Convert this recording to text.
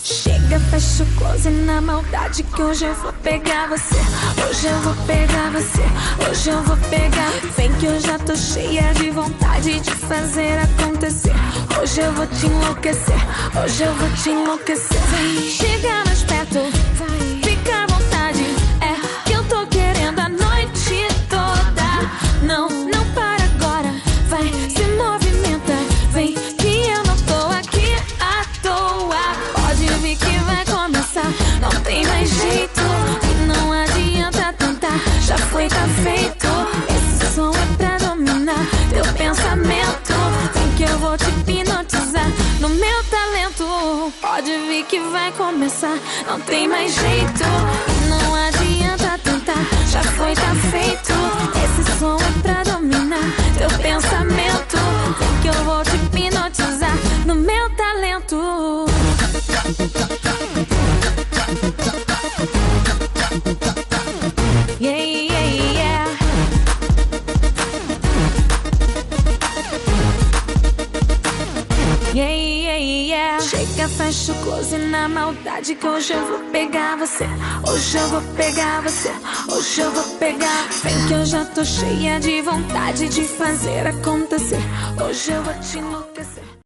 Chega, fecha o close na maldade que hoje eu vou pegar você. Hoje eu vou pegar você, hoje eu vou pegar. Vem que eu já tô cheia de vontade de fazer acontecer. Hoje eu vou te enlouquecer, hoje eu vou te enlouquecer. Vem, chega mais perto, fica à vontade. É que eu tô querendo a noite toda. Não, não para agora, vai, se movimenta. Vem que eu não tô aqui à toa. Pode vir que vai começar, não tem mais jeito. E não adianta tentar, já foi, tá feito. Esse som é pra dominar teu pensamento. Vem que eu vou te hipnotizar no meu talento. Pode vir que vai começar, não tem mais jeito. E não adianta tentar, já foi, tá feito. Esse som é pra dominar teu pensamento. Vem que eu vou te hipnotizar no meu talento. Yeah, yeah, yeah. Yeah, yeah, yeah. Chega, fecha o close na maldade que hoje eu vou pegar você. Hoje eu vou pegar você, hoje eu vou pegar. Vem que eu já tô cheia de vontade de fazer acontecer. Hoje eu vou te enlouquecer.